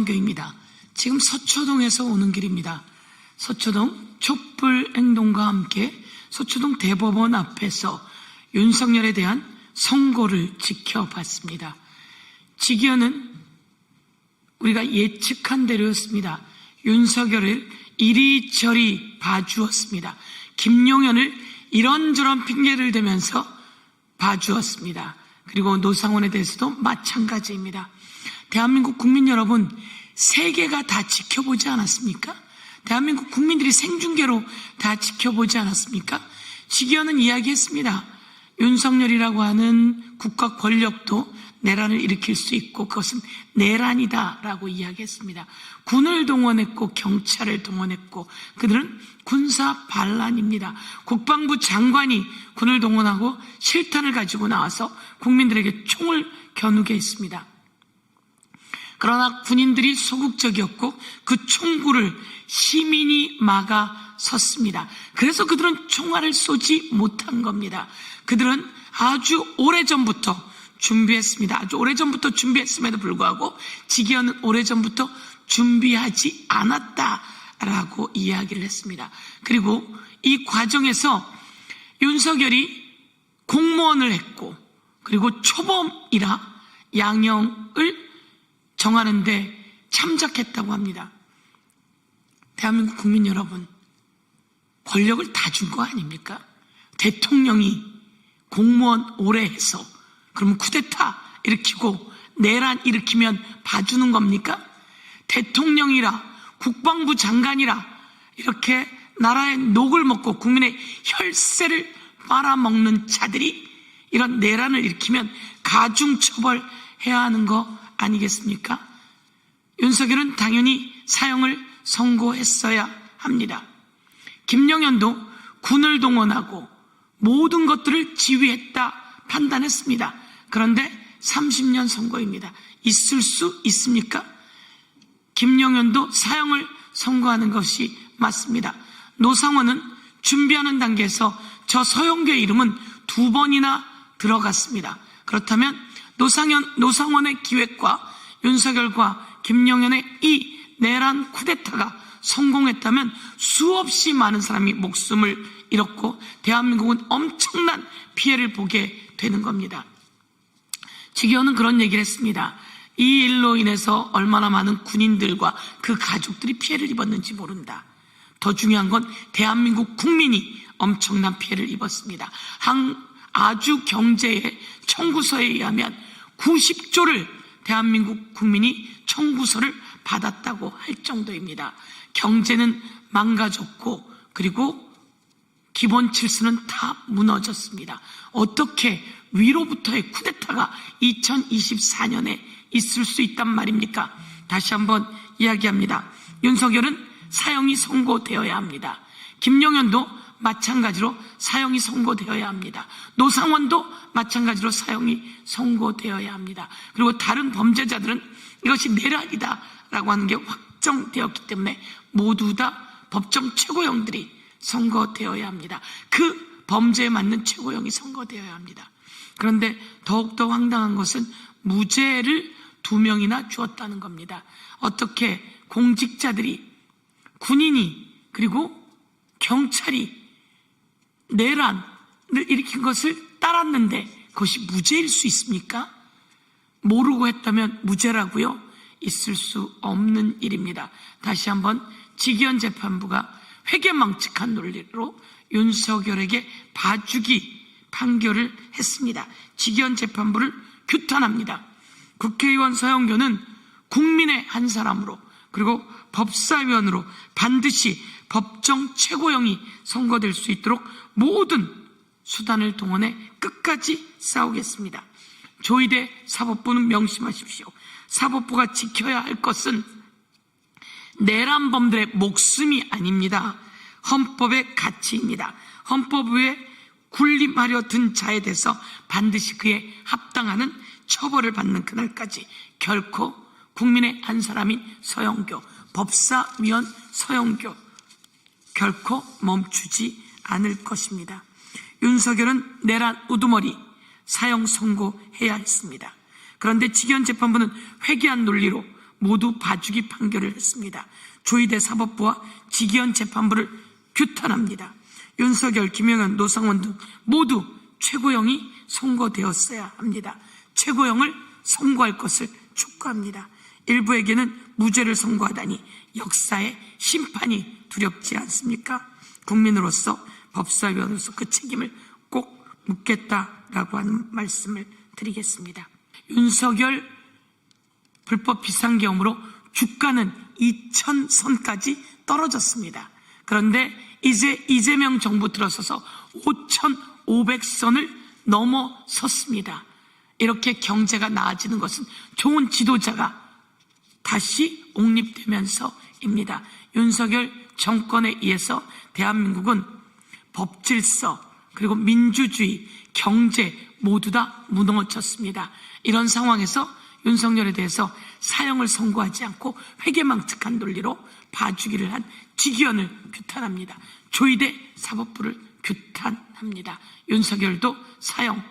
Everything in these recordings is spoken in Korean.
서영교입니다. 지금 서초동에서 오는 길입니다. 서초동 촛불행동과 함께 서초동 대법원 앞에서 윤석열에 대한 선고를 지켜봤습니다. 직위원은 우리가 예측한 대로였습니다. 윤석열을 이리저리 봐주었습니다. 김용현을 이런저런 핑계를 대면서 봐주었습니다. 그리고 노상원에 대해서도 마찬가지입니다. 대한민국 국민 여러분, 세계가 다 지켜보지 않았습니까? 대한민국 국민들이 생중계로 다 지켜보지 않았습니까? 직위원은 이야기했습니다. 윤석열이라고 하는 국가 권력도 내란을 일으킬 수 있고 그것은 내란이다라고 이야기했습니다. 군을 동원했고 경찰을 동원했고 그들은 군사 반란입니다. 국방부 장관이 군을 동원하고 실탄을 가지고 나와서 국민들에게 총을 겨누게 했습니다. 그러나 군인들이 소극적이었고 그 총구를 시민이 막아 섰습니다. 그래서 그들은 총알을 쏘지 못한 겁니다. 그들은 아주 오래전부터 준비했습니다. 아주 오래전부터 준비했음에도 불구하고 직위원은 오래전부터 준비하지 않았다라고 이야기를 했습니다. 그리고 이 과정에서 윤석열이 공무원을 했고 그리고 초범이라 양형을 정하는데 참작했다고 합니다. 대한민국 국민 여러분, 권력을 다 준 거 아닙니까? 대통령이 공무원 오래 해서 그러면 쿠데타 일으키고 내란 일으키면 봐주는 겁니까? 대통령이라 국방부 장관이라 이렇게 나라의 녹을 먹고 국민의 혈세를 빨아먹는 자들이 이런 내란을 일으키면 가중처벌해야 하는 거 아니겠습니까? 윤석열은 당연히 사형을 선고했어야 합니다. 김용현도 군을 동원하고 모든 것들을 지휘했다 판단했습니다. 그런데 30년 선고입니다. 있을 수 있습니까? 김용현도 사형을 선고하는 것이 맞습니다. 노상원은 준비하는 단계에서 저 서영교의 이름은 2번이나 들어갔습니다. 그렇다면 노상원의 기획과 윤석열과 김용현의 이 내란 쿠데타가 성공했다면 수없이 많은 사람이 목숨을 잃었고 대한민국은 엄청난 피해를 보게 되는 겁니다. 직위원은 그런 얘기를 했습니다. 이 일로 인해서 얼마나 많은 군인들과 그 가족들이 피해를 입었는지 모른다. 더 중요한 건 대한민국 국민이 엄청난 피해를 입었습니다. 아주 경제의 청구서에 의하면 90조를 대한민국 국민이 청구서를 받았다고 할 정도입니다. 경제는 망가졌고 그리고 기본 질서는 다 무너졌습니다. 어떻게 위로부터의 쿠데타가 2024년에 있을 수 있단 말입니까? 다시 한번 이야기합니다. 윤석열은 사형이 선고되어야 합니다. 김용현도 마찬가지로 사형이 선고되어야 합니다. 노상원도 마찬가지로 사형이 선고되어야 합니다. 그리고 다른 범죄자들은 이것이 내란이다라고 하는 게 확정되었기 때문에 모두 다 법정 최고형들이 선고되어야 합니다. 그 범죄에 맞는 최고형이 선고되어야 합니다. 그런데 더욱더 황당한 것은 무죄를 2명이나 주었다는 겁니다. 어떻게 공직자들이, 군인이, 그리고 경찰이 내란을 일으킨 것을 따랐는데 그것이 무죄일 수 있습니까? 모르고 했다면 무죄라고요? 있을 수 없는 일입니다. 다시 한번 직위원 재판부가 회계망측한 논리로 윤석열에게 봐주기 판결을 했습니다. 직위원 재판부를 규탄합니다. 국회의원 서영교는 국민의 한 사람으로 그리고 법사위원으로 반드시 법정 최고형이 선고될 수 있도록 모든 수단을 동원해 끝까지 싸우겠습니다. 조희대 사법부는 명심하십시오. 사법부가 지켜야 할 것은 내란범들의 목숨이 아닙니다. 헌법의 가치입니다. 헌법 위에 군림하려 든 자에 대해서 반드시 그에 합당하는 처벌을 받는 그날까지 결코 국민의 한 사람인 서영교, 법사위원 서영교 결코 멈추지 않을 것입니다. 윤석열은 내란 우두머리 사형 선고해야 했습니다. 그런데 직위원 재판부는 회개한 논리로 모두 봐주기 판결을 했습니다. 조희대 사법부와 지기현 재판부를 규탄합니다. 윤석열, 김영현, 노상원 등 모두 최고형이 선고되었어야 합니다. 최고형을 선고할 것을 촉구합니다. 일부에게는 무죄를 선고하다니 역사의 심판이 두렵지 않습니까? 국민으로서, 법사위원으로서 그 책임을 꼭 묻겠다라고 하는 말씀을 드리겠습니다. 윤석열 불법 비상계엄으로 주가는 2,000선까지 떨어졌습니다. 그런데 이제 이재명 정부 들어서서 5,500선을 넘어섰습니다. 이렇게 경제가 나아지는 것은 좋은 지도자가 다시 옹립되면서입니다. 윤석열 정권에 의해서 대한민국은 법질서, 그리고 민주주의, 경제 모두 다 무너졌습니다. 이런 상황에서 윤석열에 대해서 사형을 선고하지 않고 회계망측한 논리로 봐주기를 한 지기현을 규탄합니다. 조희대 사법부를 규탄합니다. 윤석열도 사형,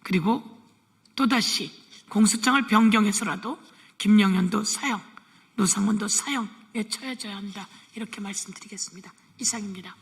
그리고 또다시 공소장을 변경해서라도 김영현도 사형, 노상원도 사형에 처해져야 한다. 이렇게 말씀드리겠습니다. 이상입니다.